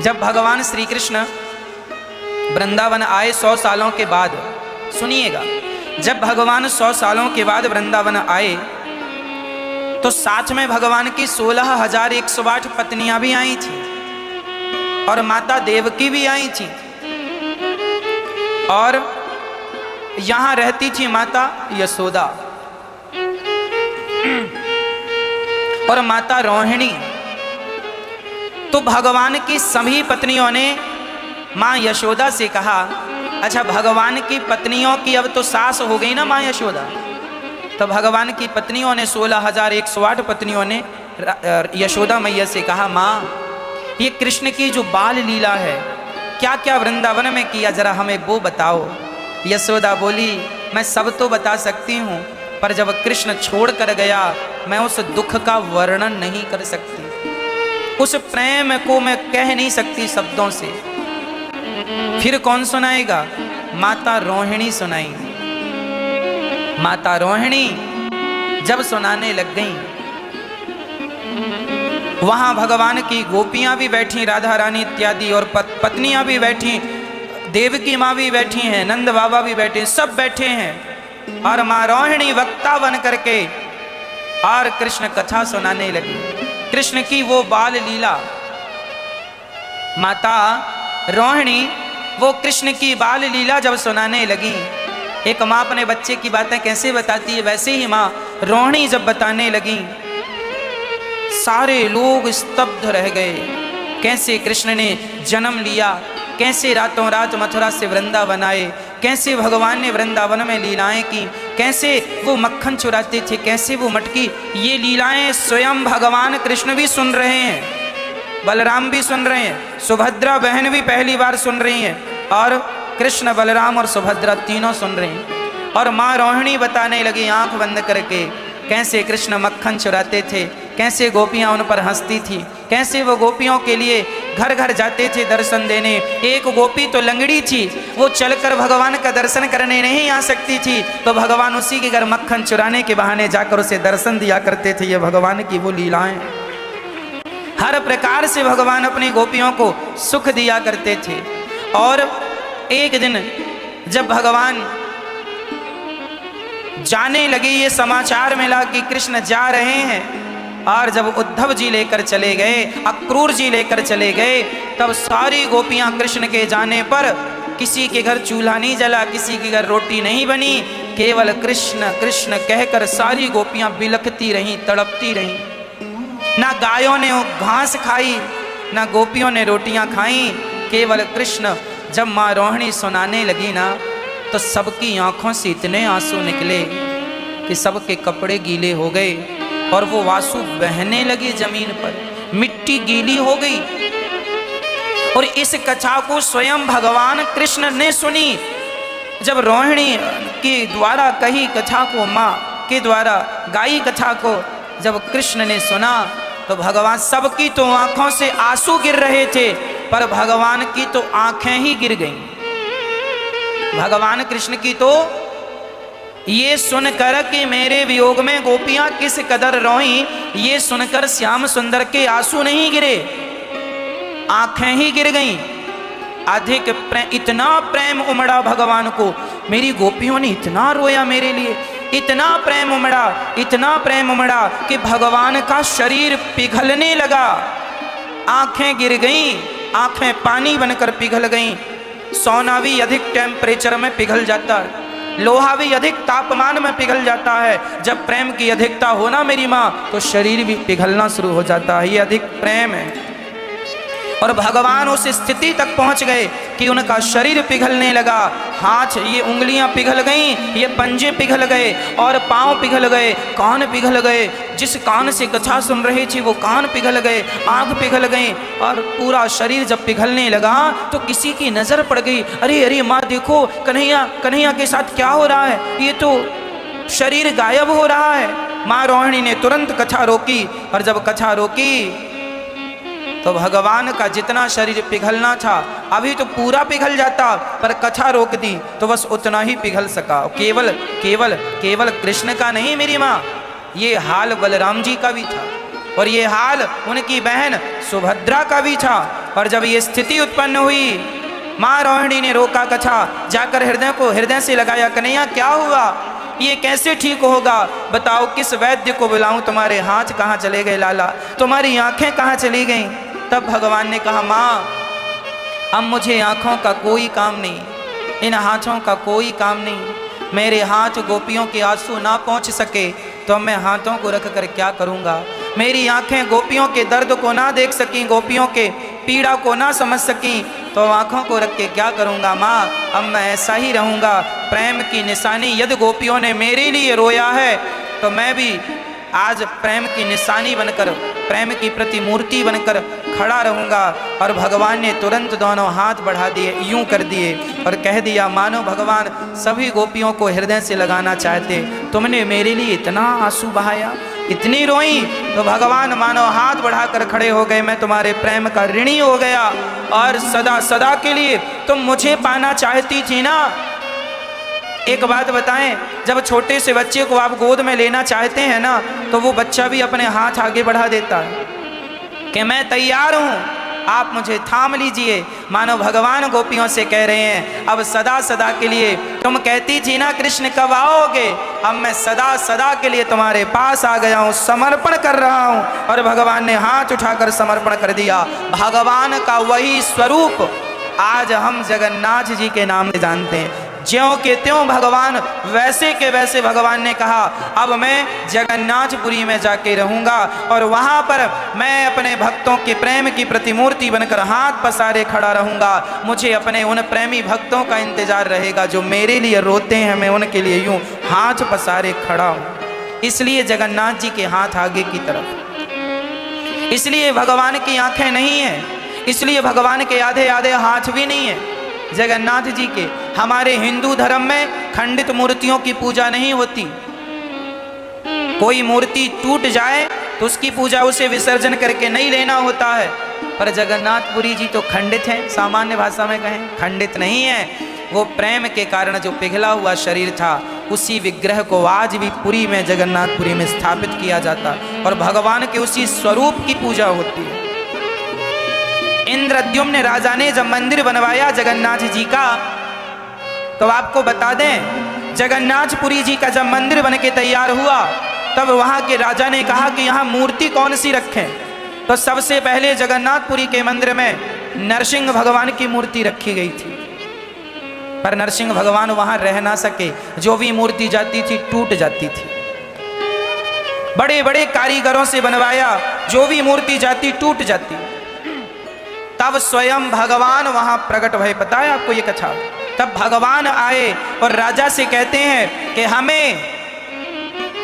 जब भगवान श्री कृष्ण वृंदावन आए 100 सालों के बाद, सुनिएगा, जब भगवान 100 सालों के बाद वृंदावन आए तो साथ में भगवान की 16,108 पत्नियां भी आई थी और माता देवकी भी आई थी, और यहां रहती थी माता यशोदा और माता रोहिणी। तो भगवान की सभी पत्नियों ने माँ यशोदा से कहा, अच्छा भगवान की पत्नियों की अब तो सास हो गई ना माँ यशोदा। तो भगवान की पत्नियों ने 16,108 पत्नियों ने यशोदा मैया से कहा, माँ ये कृष्ण की जो बाल लीला है, क्या क्या वृंदावन में किया, जरा हमें वो बताओ। यशोदा बोली, मैं सब तो बता सकती हूँ, पर जब कृष्ण छोड़ कर गया मैं उस दुख का वर्णन नहीं कर सकती, उस प्रेम को मैं कह नहीं सकती शब्दों से। फिर कौन सुनाएगा? माता रोहिणी सुनाई। माता रोहिणी जब सुनाने लग गई, वहां भगवान की गोपियां भी बैठी, राधा रानी इत्यादि, और पत्नियां भी बैठी, देवकी माँ भी बैठी हैं, नंद बाबा भी बैठे, सब बैठे हैं, और माँ रोहिणी वक्ता बन करके और कृष्ण कथा सुनाने लगी, कृष्ण की वो बाल लीला। माता रोहिणी वो कृष्ण की बाल लीला जब सुनाने लगी, एक माँ अपने बच्चे की बातें कैसे बताती है, वैसे ही माँ रोहिणी जब बताने लगी, सारे लोग स्तब्ध रह गए। कैसे कृष्ण ने जन्म लिया, कैसे रातों रात मथुरा से वृंदावन आए, कैसे भगवान ने वृंदावन में लीलाएं की, कैसे वो मक्खन चुराते थे, कैसे वो मटकी, ये लीलाएं स्वयं भगवान कृष्ण भी सुन रहे हैं, बलराम भी सुन रहे हैं, सुभद्रा बहन भी पहली बार सुन रही हैं, और कृष्ण बलराम और सुभद्रा तीनों सुन रहे हैं। और माँ रोहिणी बताने लगी आंख बंद करके, कैसे कृष्ण मक्खन चुराते थे, कैसे गोपियां उन पर हंसती थी, कैसे वो गोपियों के लिए घर घर जाते थे दर्शन देने। एक गोपी तो लंगड़ी थी, वो चलकर भगवान का दर्शन करने नहीं आ सकती थी, तो भगवान उसी के घर मक्खन चुराने के बहाने जाकर उसे दर्शन दिया करते थे। ये भगवान की वो लीलाएं, हर प्रकार से भगवान अपनी गोपियों को सुख दिया करते थे। और एक दिन जब भगवान जाने लगे, ये समाचार मिला कि कृष्ण जा रहे हैं, और जब उद्धव जी लेकर चले गए, अक्रूर जी लेकर चले गए, तब सारी गोपियां कृष्ण के जाने पर, किसी के घर चूल्हा नहीं जला, किसी के घर रोटी नहीं बनी, केवल कृष्ण कृष्ण कहकर सारी गोपियां बिलखती रहीं, तड़पती रहीं। ना गायों ने घास खाई, ना गोपियों ने रोटियां खाई, केवल कृष्ण। जब माँ रोहिणी सुनाने लगी ना, तो सबकी आंखों से इतने आंसू निकले कि सबके कपड़े गीले हो गए, और वो आंसू बहने लगे जमीन पर, मिट्टी गीली हो गई। और इस कथा को स्वयं भगवान कृष्ण ने सुनी। जब रोहिणी के द्वारा कही कथा को, माँ के द्वारा गाई कथा को जब कृष्ण ने सुना, तो भगवान, सबकी तो आंखों से आंसू गिर रहे थे, पर भगवान की तो आंखें ही गिर गईं। भगवान कृष्ण की तो ये सुनकर कि मेरे वियोग में गोपियां किस कदर रोईं, ये सुनकर श्याम सुंदर के आंसू नहीं गिरे, आंखें ही गिर गईं। अधिक इतना प्रेम उमड़ा भगवान को, मेरी गोपियों ने इतना रोया मेरे लिए, इतना प्रेम उमड़ा, इतना प्रेम उमड़ा कि भगवान का शरीर पिघलने लगा, आंखें गिर गईं, आंखें पानी बनकर पिघल गईं। सोना भी अधिक टेम्परेचर में पिघल जाता है, लोहा भी अधिक तापमान में पिघल जाता है। जब प्रेम की अधिकता हो ना मेरी माँ, तो शरीर भी पिघलना शुरू हो जाता है। ये अधिक प्रेम है। और भगवान उस स्थिति तक पहुंच गए कि उनका शरीर पिघलने लगा, हाथ, ये उंगलियां पिघल गईं, ये पंजे पिघल गए, और पांव पिघल गए, कान पिघल गए, जिस कान से कथा सुन रही थी वो कान पिघल गए, आँख पिघल गई, और पूरा शरीर जब पिघलने लगा तो किसी की नजर पड़ गई, अरे अरे माँ देखो, कन्हैया कन्हैया के साथ क्या हो रहा है, ये तो शरीर गायब हो रहा है। माँ रोहिणी ने तुरंत कथा रोकी, और जब कथा रोकी तो भगवान का जितना शरीर पिघलना था, अभी तो पूरा पिघल जाता, पर कथा रोक दी तो बस उतना ही पिघल सका। केवल केवल केवल कृष्ण का नहीं मेरी माँ, ये हाल बलराम जी का भी था। और ये हाल उनकी बहन सुभद्रा का भी था। और जब ये स्थिति उत्पन्न हुई, माँ रोहिणी ने रोका, कथा जाकर हृदय से लगाया, कन्हैया क्या हुआ, ये कैसे ठीक होगा, बताओ किस वैद्य को बुलाऊं, तुम्हारे हाथ कहाँ चले गए लाला, तुम्हारी आंखें कहाँ चली गईं। तब भगवान ने कहा, माँ अब मुझे आंखों का कोई काम नहीं, इन हाथों का कोई काम नहीं, मेरे हाथ गोपियों के आंसू ना पहुँच सके तो मैं हाथों को रख कर क्या करूँगा, मेरी आंखें गोपियों के दर्द को ना देख सकीं, गोपियों के पीड़ा को ना समझ सकीं, तो आंखों को रख के क्या करूँगा माँ, अब मैं ऐसा ही रहूँगा। प्रेम की निशानी यदि गोपियों ने मेरे लिए रोया है तो मैं भी आज प्रेम की निशानी बनकर, प्रेम की प्रतिमूर्ति बनकर खड़ा रहूँगा। और भगवान ने तुरंत दोनों हाथ बढ़ा दिए, यूं कर दिए और कह दिया, मानो भगवान सभी गोपियों को हृदय से लगाना चाहते, तुमने मेरे लिए इतना आंसू बहाया, इतनी रोई, तो भगवान मानो हाथ बढ़ाकर खड़े हो गए, मैं तुम्हारे प्रेम का ऋणी हो गया और सदा सदा के लिए तुम मुझे पाना चाहती थी ना। एक बात बताएं, जब छोटे से बच्चे को आप गोद में लेना चाहते हैं ना, तो वो बच्चा भी अपने हाथ आगे बढ़ा देता है कि मैं तैयार हूँ, आप मुझे थाम लीजिए। मानो भगवान गोपियों से कह रहे हैं, अब सदा सदा के लिए, तुम कहती थी ना कृष्ण कब आओगे, अब मैं सदा सदा के लिए तुम्हारे पास आ गया हूँ, समर्पण कर रहा हूँ। और भगवान ने हाथ उठाकर समर्पण कर दिया। भगवान का वही स्वरूप आज हम जगन्नाथ जी के नाम से जानते हैं। ज्यों के त्यों भगवान, वैसे के वैसे भगवान ने कहा, अब मैं जगन्नाथपुरी में जाके रहूँगा और वहाँ पर मैं अपने भक्तों के प्रेम की प्रतिमूर्ति बनकर हाथ पसारे खड़ा रहूँगा। मुझे अपने उन प्रेमी भक्तों का इंतजार रहेगा जो मेरे लिए रोते हैं, मैं उनके लिए यूँ हाथ पसारे खड़ा हूँ। इसलिए जगन्नाथ जी के हाथ आगे की तरफ, इसलिए भगवान की आंखें नहीं हैं, इसलिए भगवान के आधे आधे हाथ भी नहीं है जगन्नाथ जी के। हमारे हिंदू धर्म में खंडित मूर्तियों की पूजा नहीं होती। कोई मूर्ति टूट जाए तो उसकी पूजा उसे विसर्जन करके नहीं लेना होता है, पर जगन्नाथपुरी जी तो खंडित हैं, सामान्य भाषा में कहें खंडित नहीं है। वो प्रेम के कारण जो पिघला हुआ शरीर था, उसी विग्रह को आज भी पुरी में, जगन्नाथपुरी में स्थापित किया जाता और भगवान के उसी स्वरूप की पूजा होती है। इंद्रद्युम्न राजा ने जब मंदिर बनवाया जगन्नाथ जी का, तो आपको बता दें, जगन्नाथपुरी जी का जब मंदिर बन के तैयार हुआ, तब वहाँ के राजा ने कहा कि यहाँ मूर्ति कौन सी रखें। तो सबसे पहले जगन्नाथपुरी के मंदिर में नरसिंह भगवान की मूर्ति रखी गई थी, पर नरसिंह भगवान वहाँ रह ना सके, जो भी मूर्ति जाती थी टूट जाती थी। बड़े बड़े कारीगरों से बनवाया, जो भी मूर्ति जाती टूट जाती। तब स्वयं भगवान वहां प्रकट भय, पता है आपको ये कथा। तब भगवान आए और राजा से कहते हैं कि हमें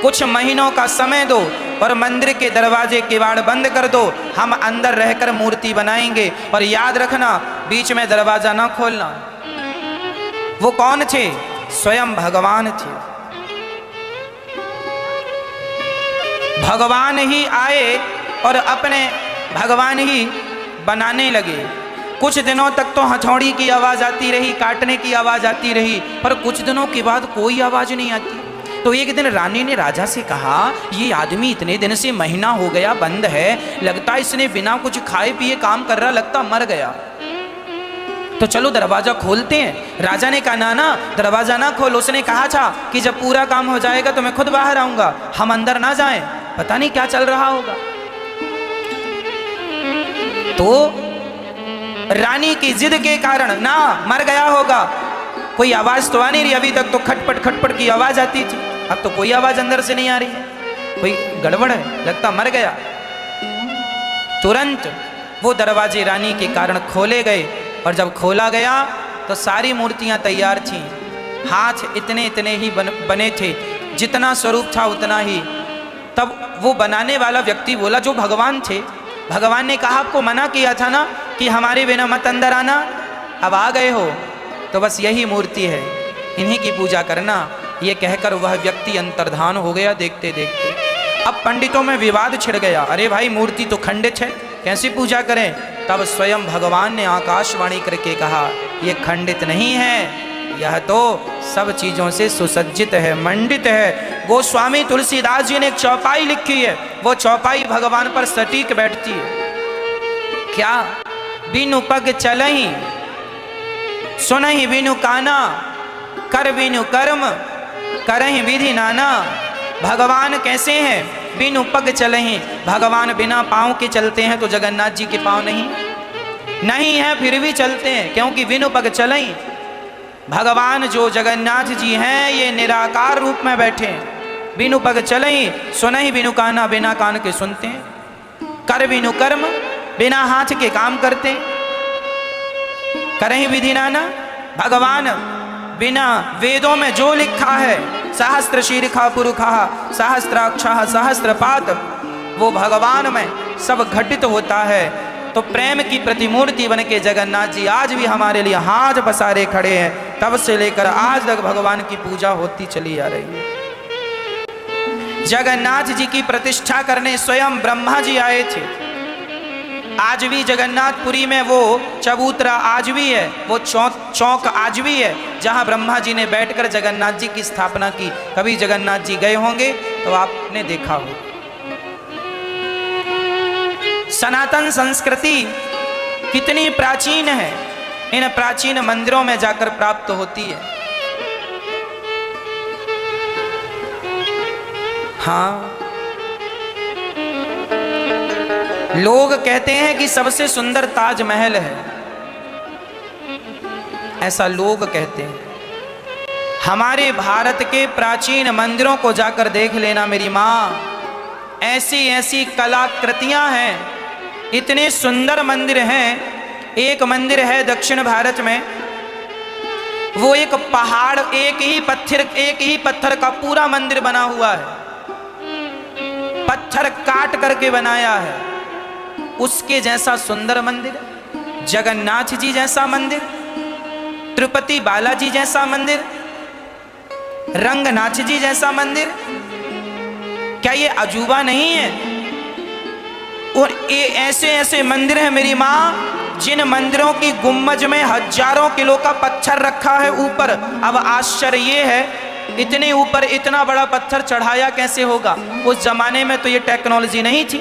कुछ महीनों का समय दो और मंदिर के दरवाजे किवाड़ बंद कर दो, हम अंदर रहकर मूर्ति बनाएंगे, और याद रखना बीच में दरवाजा ना खोलना। वो कौन थे? स्वयं भगवान थे। भगवान ही आए और अपने भगवान ही बनाने लगे। कुछ दिनों तक तो हथौड़ी की आवाज़ आती रही, काटने की आवाज़ आती रही, पर कुछ दिनों के बाद कोई आवाज़ नहीं आती। तो एक दिन रानी ने राजा से कहा, ये आदमी इतने दिन से महीना हो गया बंद है, लगता इसने बिना कुछ खाए पिए काम कर रहा, लगता मर गया, तो चलो दरवाज़ा खोलते हैं। राजा ने कहा, ना दरवाज़ा ना खोल। उसने कहा था कि जब पूरा काम हो जाएगा तो मैं खुद बाहर आऊँगा, हम अंदर ना जाएं, पता नहीं क्या चल रहा होगा। तो रानी की जिद के कारण, ना मर गया होगा, कोई आवाज तो आ नहीं रही, अभी तक तो खटपट खटपट की आवाज आती थी, अब तो कोई आवाज अंदर से नहीं आ रही, कोई गड़बड़ है, लगता मर गया। तुरंत वो दरवाजे रानी के कारण खोले गए, और जब खोला गया तो सारी मूर्तियां तैयार थीं, हाथ इतने इतने ही बने थे, जितना स्वरूप था उतना ही। तब वो बनाने वाला व्यक्ति बोला, जो भगवान थे, भगवान ने कहा आपको मना किया था ना कि हमारे बिना मत अंदर आना, अब आ गए हो तो बस यही मूर्ति है, इन्हीं की पूजा करना। ये कहकर वह व्यक्ति अंतर्धान हो गया देखते देखते। अब पंडितों में विवाद छिड़ गया, अरे भाई मूर्ति तो खंडित है, कैसी पूजा करें। तब स्वयं भगवान ने आकाशवाणी करके कहा, ये खंडित नहीं है, यह तो सब चीज़ों से सुसज्जित है, मंडित है। गोस्वामी तुलसीदास जी ने एक चौपाई लिखी है, वो चौपाई भगवान पर सटीक बैठती है। क्या? बिनु पग चलहि सुनहि बिनु काना, कर बिनु कर्म करहि विधि नाना। भगवान कैसे हैं? बिनु पग चलहि, भगवान बिना पाँव के चलते हैं तो जगन्नाथ जी के पाँव नहीं है, फिर भी चलते हैं, क्योंकि बिनु पग चलहि। भगवान जो जगन्नाथ जी हैं ये निराकार रूप में बैठे हैं। बिनु पग चलहि सुनहि बिनु काना, बिना कान के सुनते हैं। कर बिनु कर्म, बिना हाथ के काम करते हैं। करहि विधि नाना, भगवान बिना वेदों में जो लिखा है, सहस्त्र शीर्षा पुरुषा सहस्त्राक्षः सहस्त्रपाद, वो भगवान में सब घटित होता है। तो प्रेम की प्रतिमूर्ति बन के जगन्नाथ जी आज भी हमारे लिए हाथ पसारे खड़े हैं। तब से लेकर आज तक भगवान की पूजा होती चली आ रही है। जगन्नाथ जी की प्रतिष्ठा करने स्वयं ब्रह्मा जी आए थे। आज भी जगन्नाथपुरी में वो चबूतरा आज भी है, वो चौक आज भी है जहां ब्रह्मा जी ने बैठकर जगन्नाथ जी की स्थापना की। कभी जगन्नाथ जी गए होंगे तो आपने देखा हो। सनातन संस्कृति कितनी प्राचीन है, इन प्राचीन मंदिरों में जाकर प्राप्त होती है। हाँ, लोग कहते हैं कि सबसे सुंदर ताजमहल है, ऐसा लोग कहते हैं। हमारे भारत के प्राचीन मंदिरों को जाकर देख लेना मेरी माँ, ऐसी ऐसी कलाकृतियां हैं, इतने सुंदर मंदिर हैं। एक मंदिर है दक्षिण भारत में, वो एक पहाड़, एक ही पत्थर का पूरा मंदिर बना हुआ है, पत्थर काट करके बनाया है। उसके जैसा सुंदर मंदिर, जगन्नाथ जी जैसा मंदिर, तिरुपति बालाजी जैसा मंदिर, रंगनाथ जी जैसा मंदिर, क्या ये अजूबा नहीं है? और ये ऐसे ऐसे मंदिर हैं मेरी माँ, जिन मंदिरों की गुम्बज में हजारों किलो का पत्थर रखा है ऊपर। अब आश्चर्य ये है, इतने ऊपर इतना बड़ा पत्थर चढ़ाया कैसे होगा? उस जमाने में तो ये टेक्नोलॉजी नहीं थी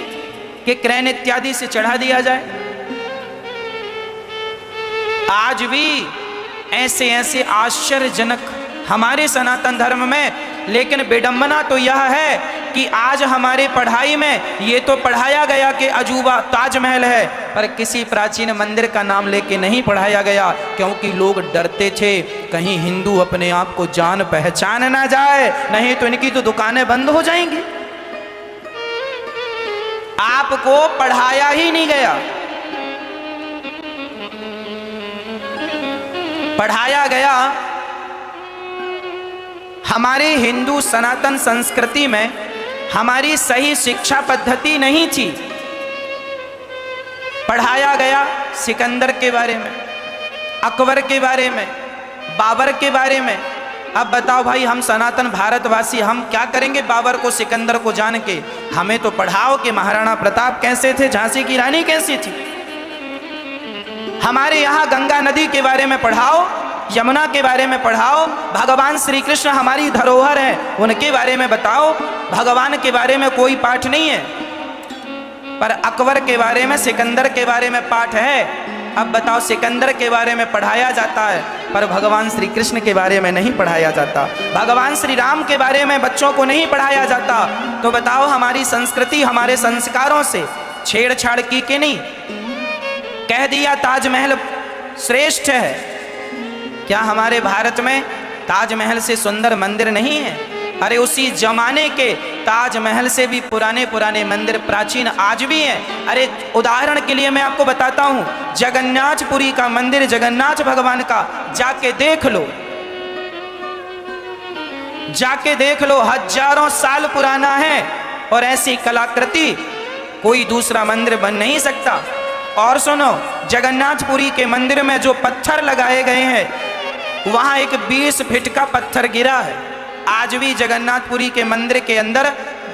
कि क्रेन इत्यादि से चढ़ा दिया जाए। आज भी ऐसे ऐसे आश्चर्यजनक हमारे सनातन धर्म में, लेकिन विडंबना तो यह है कि आज हमारे पढ़ाई में ये तो पढ़ाया गया कि अजूबा ताजमहल है, पर किसी प्राचीन मंदिर का नाम लेके नहीं पढ़ाया गया, क्योंकि लोग डरते थे कहीं हिंदू अपने आप को जान पहचान ना जाए, नहीं तो इनकी तो दुकानें बंद हो जाएंगी। आपको पढ़ाया ही नहीं गया, पढ़ाया गया हमारे हिंदू सनातन संस्कृति में हमारी सही शिक्षा पद्धति नहीं थी। पढ़ाया गया सिकंदर के बारे में, अकबर के बारे में, बाबर के बारे में। अब बताओ भाई, हम सनातन भारतवासी हम क्या करेंगे बाबर को सिकंदर को जान के? हमें तो पढ़ाओ कि महाराणा प्रताप कैसे थे, झांसी की रानी कैसी थी। हमारे यहाँ गंगा नदी के बारे में पढ़ाओ, यमुना के बारे में पढ़ाओ, भगवान श्री कृष्ण हमारी धरोहर है उनके बारे में बताओ। भगवान के बारे में कोई पाठ नहीं है, पर अकबर के बारे में, सिकंदर के बारे में पाठ है। अब बताओ, सिकंदर के बारे में पढ़ाया जाता है पर भगवान श्री कृष्ण के बारे में नहीं पढ़ाया जाता, भगवान श्री राम के बारे में बच्चों को नहीं पढ़ाया जाता। तो बताओ, हमारी संस्कृति हमारे संस्कारों से छेड़छाड़ की कि नहीं? कह दिया ताजमहल श्रेष्ठ है। क्या हमारे भारत में ताजमहल से सुंदर मंदिर नहीं है? अरे उसी जमाने के ताजमहल से भी पुराने पुराने मंदिर प्राचीन आज भी हैं। अरे उदाहरण के लिए मैं आपको बताता हूँ, जगन्नाथपुरी का मंदिर जगन्नाथ भगवान का जाके देख लो, जाके देख लो, हजारों साल पुराना है और ऐसी कलाकृति कोई दूसरा मंदिर बन नहीं सकता। और सुनो, जगन्नाथपुरी के मंदिर में जो पत्थर लगाए गए हैं वहां एक 20 फीट का पत्थर गिरा है। आज भी जगन्नाथपुरी के मंदिर के अंदर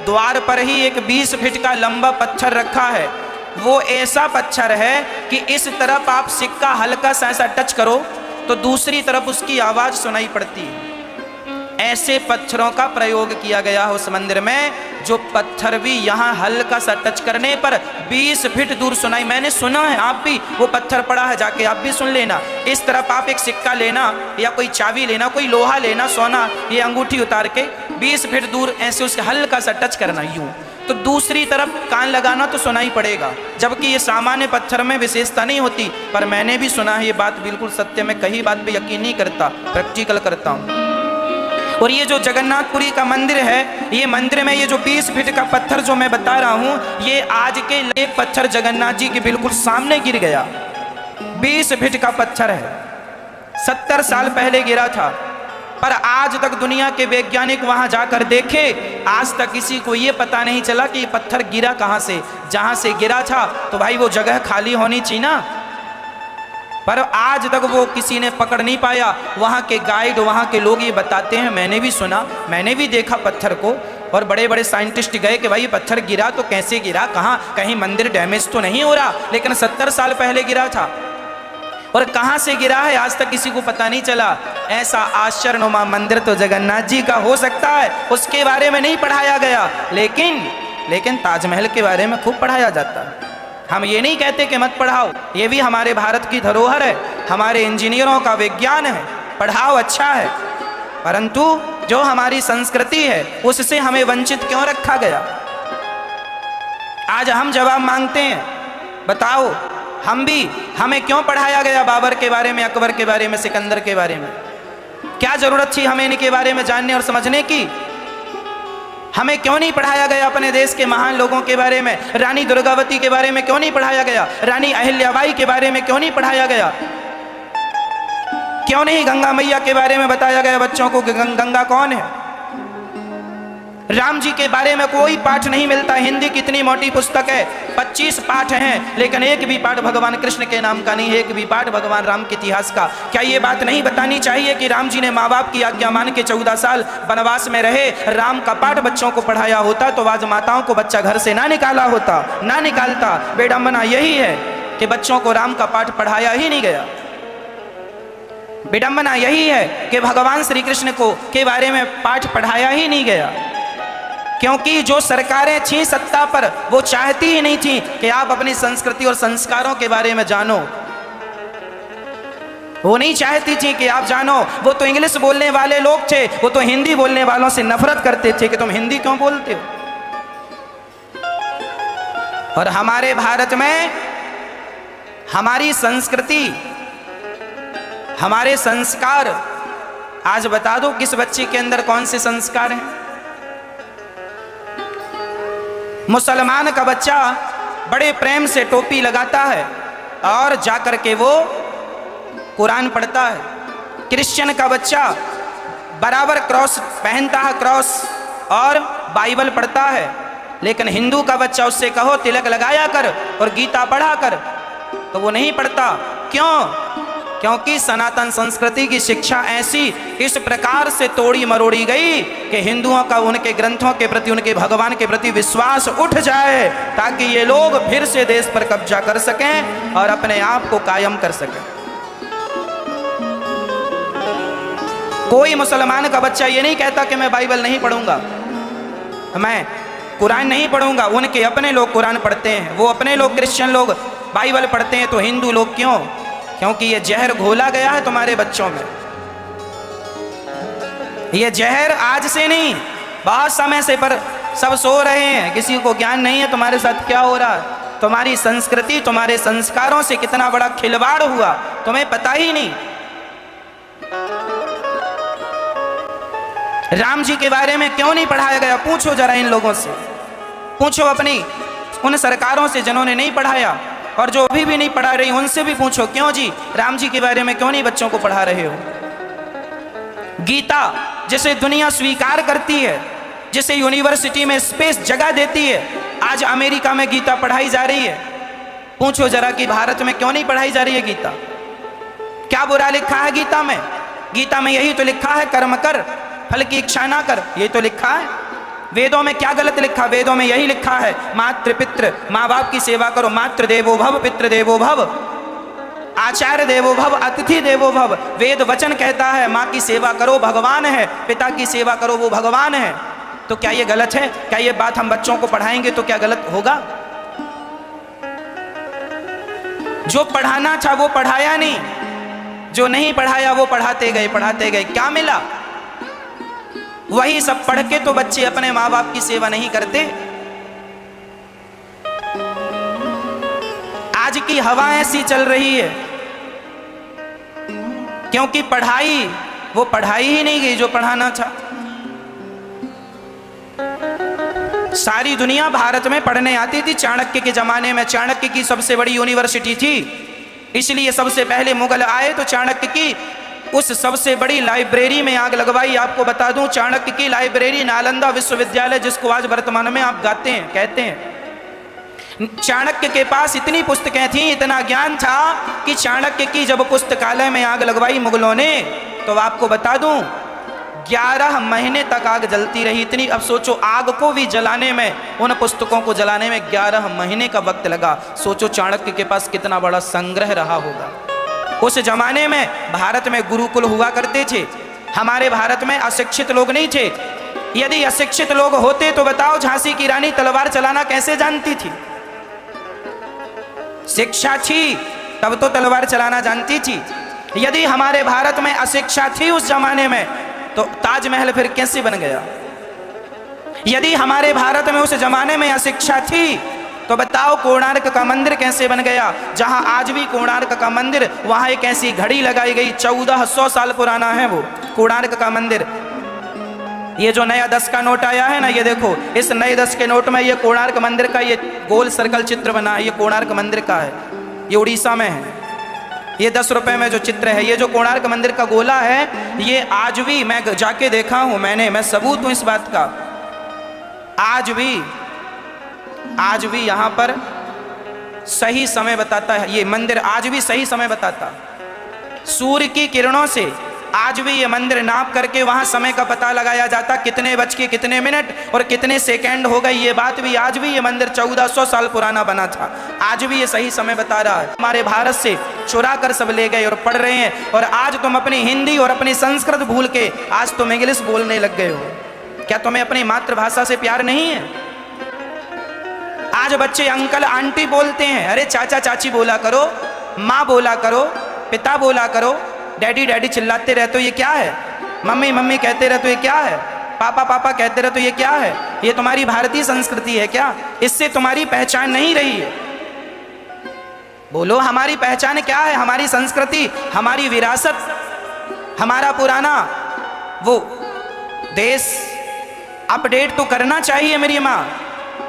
द्वार पर ही एक 20 फीट का लंबा पत्थर रखा है। वो ऐसा पत्थर है कि इस तरफ आप सिक्का हल्का सा ऐसा टच करो तो दूसरी तरफ उसकी आवाज सुनाई पड़ती है। ऐसे पत्थरों का प्रयोग किया गया है उस मंदिर में, जो पत्थर भी यहाँ हल्का सा टच करने पर 20 फीट दूर सुनाई। मैंने सुना है, आप भी, वो पत्थर पड़ा है, जाके आप भी सुन लेना। इस तरफ आप एक सिक्का लेना या कोई चाबी लेना, कोई लोहा लेना, सोना, ये अंगूठी उतार के 20 फीट दूर ऐसे उसके हल्का सा टच करना यूं, तो दूसरी तरफ कान लगाना तो सुनाई पड़ेगा। जबकि ये सामान्य पत्थर में विशेषता नहीं होती, पर मैंने भी सुना है, ये बात बिल्कुल सत्य। मैं कहीं बात पे यकीन नहीं करता, प्रैक्टिकल करता हूँ। और ये जो जगन्नाथपुरी का मंदिर है, ये मंदिर में ये जो 20 फीट का पत्थर जो मैं बता रहा हूँ, ये आज के एक पत्थर जगन्नाथ जी के बिल्कुल सामने गिर गया। 20 फीट का पत्थर है, 70 साल पहले गिरा था, पर आज तक दुनिया के वैज्ञानिक वहां जाकर देखे, आज तक किसी को ये पता नहीं चला कि ये पत्थर गिरा कहां से। जहां से गिरा था तो भाई वो जगह खाली होनी चाहिए ना, पर आज तक वो किसी ने पकड़ नहीं पाया। वहां के गाइड, वहां के लोग ये बताते हैं, मैंने भी सुना, मैंने भी देखा पत्थर को, और बड़े बड़े साइंटिस्ट गए कि भाई ये पत्थर गिरा तो कैसे गिरा, कहाँ, कहीं मंदिर डैमेज तो नहीं हो रहा, लेकिन 70 साल पहले गिरा था और कहां से गिरा है आज तक किसी को पता नहीं चला। ऐसा आश्चर्यनुमा मंदिर तो जगन्नाथ जी का हो सकता है, उसके बारे में नहीं पढ़ाया गया, लेकिन ताजमहल के बारे में खूब पढ़ाया जाता है। हम ये नहीं कहते कि मत पढ़ाओ, ये भी हमारे भारत की धरोहर है, हमारे इंजीनियरों का विज्ञान है, पढ़ाओ, अच्छा है, परंतु जो हमारी संस्कृति है उससे हमें वंचित क्यों रखा गया। आज हम जवाब मांगते हैं, बताओ हमें क्यों पढ़ाया गया बाबर के बारे में, अकबर के बारे में, सिकंदर के बारे में? क्या जरूरत थी हमें इनके बारे में जानने और समझने की? हमें क्यों नहीं पढ़ाया गया अपने देश के महान लोगों के बारे में? रानी दुर्गावती के बारे में क्यों नहीं पढ़ाया गया? रानी अहिल्याबाई के बारे में क्यों नहीं पढ़ाया गया? क्यों नहीं गंगा मैया के बारे में बताया गया बच्चों को कि गंगा कौन है? राम जी के बारे में कोई पाठ नहीं मिलता। हिंदी कितनी मोटी पुस्तक है, 25 पाठ हैं, लेकिन एक भी पाठ भगवान कृष्ण के नाम का नहीं है, एक भी पाठ भगवान राम के इतिहास का। क्या ये बात नहीं बतानी चाहिए कि राम जी ने माँ बाप की आज्ञा मान के 14 साल वनवास में रहे, राम का पाठ बच्चों को पढ़ाया होता तो आज माताओं को बच्चा घर से ना निकाला होता, ना निकालता। विडंबना यही है कि बच्चों को राम का पाठ पढ़ाया ही नहीं गया। विडंबना यही है कि भगवान श्री कृष्ण को के बारे में पाठ पढ़ाया ही नहीं गया, क्योंकि जो सरकारें थीं सत्ता पर, वो चाहती ही नहीं थी कि आप अपनी संस्कृति और संस्कारों के बारे में जानो। वो नहीं चाहती थी कि आप जानो। वो तो इंग्लिश बोलने वाले लोग थे, वो तो हिंदी बोलने वालों से नफरत करते थे कि तुम हिंदी क्यों बोलते हो। और हमारे भारत में हमारी संस्कृति, हमारे संस्कार, आज बता दो किस बच्चे के अंदर कौन से संस्कार हैं? मुसलमान का बच्चा बड़े प्रेम से टोपी लगाता है और जाकर के वो कुरान पढ़ता है। क्रिश्चियन का बच्चा बराबर क्रॉस पहनता है, क्रॉस और बाइबल पढ़ता है। लेकिन हिंदू का बच्चा उससे कहो तिलक लगाया कर और गीता पढ़ा कर, तो वो नहीं पढ़ता। क्यों? क्योंकि सनातन संस्कृति की शिक्षा ऐसी इस प्रकार से तोड़ी मरोड़ी गई कि हिंदुओं का उनके ग्रंथों के प्रति, उनके भगवान के प्रति विश्वास उठ जाए, ताकि ये लोग फिर से देश पर कब्जा कर सकें और अपने आप को कायम कर सकें। कोई मुसलमान का बच्चा ये नहीं कहता कि मैं बाइबल नहीं पढ़ूंगा, मैं कुरान नहीं पढ़ूंगा। उनके अपने लोग कुरान पढ़ते हैं, वो अपने लोग क्रिश्चियन लोग बाइबल पढ़ते हैं, तो हिंदू लोग क्यों? क्योंकि ये जहर घोला गया है तुम्हारे बच्चों में। ये जहर आज से नहीं, बहुत समय से, पर सब सो रहे हैं, किसी को ज्ञान नहीं है तुम्हारे साथ क्या हो रहा है। तुम्हारी संस्कृति, तुम्हारे संस्कारों से कितना बड़ा खिलवाड़ हुआ तुम्हें पता ही नहीं। राम जी के बारे में क्यों नहीं पढ़ाया गया? पूछो जरा इन लोगों से, पूछो अपनी उन सरकारों से जिन्होंने नहीं पढ़ाया, और जो अभी भी नहीं पढ़ा रही उनसे भी पूछो, क्यों जी राम जी के बारे में क्यों नहीं बच्चों को पढ़ा रहे हो? गीता जिसे दुनिया स्वीकार करती है, जिसे यूनिवर्सिटी में स्पेस जगह देती है, आज अमेरिका में गीता पढ़ाई जा रही है। पूछो जरा कि भारत में क्यों नहीं पढ़ाई जा रही है गीता? क्या बुरा लिखा है गीता में? गीता में यही तो लिखा है, कर्म कर फल की इच्छा ना कर, यही तो लिखा है। वेदों में क्या गलत लिखा? वेदों में यही लिखा है, मातृ पितृ, माँ बाप की सेवा करो, मातृ देवो भव पितृ देवो भव। आचार्य देवो भव, अतिथि देवो भव। वेद वचन कहता है माँ की सेवा करो भगवान है, पिता की सेवा करो वो भगवान है। तो क्या ये गलत है? क्या ये बात हम बच्चों को पढ़ाएंगे तो क्या गलत होगा? जो पढ़ाना था वो पढ़ाया नहीं, जो नहीं पढ़ाया वो पढ़ाते गए। क्या मिला? वही सब पढ़ के तो बच्चे अपने माँ बाप की सेवा नहीं करते। आज की हवा ऐसी चल रही है क्योंकि वो पढ़ाई ही नहीं गई जो पढ़ाना था। सारी दुनिया भारत में पढ़ने आती थी। चाणक्य के जमाने में चाणक्य की सबसे बड़ी यूनिवर्सिटी थी, इसलिए सबसे पहले मुगल आए तो चाणक्य की उस सबसे बड़ी लाइब्रेरी में आग लगवाई। आपको बता दूं, चाणक्य की लाइब्रेरी नालंदा विश्वविद्यालय, जिसको आज वर्तमान में आप कहते हैं। चाणक्य के पास इतनी पुस्तकें थी, इतना ज्ञान था कि चाणक्य की जब पुस्तकालय में आग लगवाई मुगलों ने, तो आपको बता दूं 11 महीने तक आग जलती रही। इतनी, अब सोचो, आग को भी जलाने में, उन पुस्तकों को जलाने में 11 महीने का वक्त लगा। सोचो चाणक्य के पास कितना बड़ा संग्रह रहा होगा। उस जमाने में भारत में गुरुकुल हुआ करते थे। हमारे भारत में अशिक्षित लोग नहीं थे। यदि अशिक्षित लोग होते तो बताओ झांसी की रानी तलवार चलाना कैसे जानती थी? शिक्षा थी तब तो तलवार चलाना जानती थी। यदि हमारे भारत में अशिक्षा थी उस जमाने में, तो ताजमहल फिर कैसे बन गया? यदि हमारे भारत में उस जमाने में अशिक्षा थी तो बताओ कोणार्क का मंदिर कैसे बन गया? जहां आज भी कोणार्क का मंदिर, वहां एक ऐसी घड़ी लगाई गई, 1400 साल पुराना है वो कोणार्क का मंदिर। ये जो नया 10 का नोट आया है ना, ये देखो, इस नए 10 के नोट में ये कोणार्क मंदिर का ये गोल सर्कल चित्र बना है, ये कोणार्क मंदिर का है। ये उड़ीसा में है। ये 10 रुपए में जो चित्र है, ये जो कोणार्क मंदिर का गोला है, ये आज भी, मैं जाके देखा हूं, मैं सबूत हूं इस बात का। आज भी यहां पर सही समय बताता है ये मंदिर, आज भी सही समय बताता। सूर्य की किरणों से आज भी ये मंदिर नाप करके वहां समय का पता लगाया जाता, कितने बज के कितने मिनट और कितने सेकंड हो गए। ये बात भी, आज भी ये मंदिर 1400 साल पुराना बना था, आज भी ये सही समय बता रहा है। हमारे भारत से चुरा कर सब ले गए और पढ़ रहे हैं, और आज तुम अपनी हिंदी और अपनी संस्कृत भूल के आज तुम इंग्लिश बोलने लग गए हो। क्या तुम्हें अपनी मातृभाषा से प्यार नहीं है? आज बच्चे अंकल आंटी बोलते हैं। अरे चाचा चाची बोला करो, माँ बोला करो, पिता बोला करो। डैडी डैडी चिल्लाते रहते हो, ये क्या है? मम्मी मम्मी कहते रहते हो, ये क्या है? पापा पापा कहते रहते हो, ये क्या है? ये तुम्हारी भारतीय संस्कृति है क्या? इससे तुम्हारी पहचान नहीं रही है। बोलो, हमारी पहचान क्या है? हमारी संस्कृति, हमारी विरासत, हमारा पुराना वो देश अपडेट तो करना चाहिए मेरी माँ,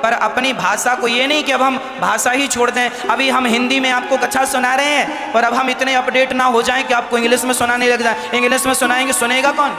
पर अपनी भाषा को ये नहीं कि अब हम भाषा ही छोड़ दें। अभी हम हिंदी में आपको कथा सुना रहे हैं, पर अब हम इतने अपडेट ना हो जाएं कि आपको इंग्लिश में सुनाने लग जाए। इंग्लिश में सुनाएंगे, सुनेगा कौन?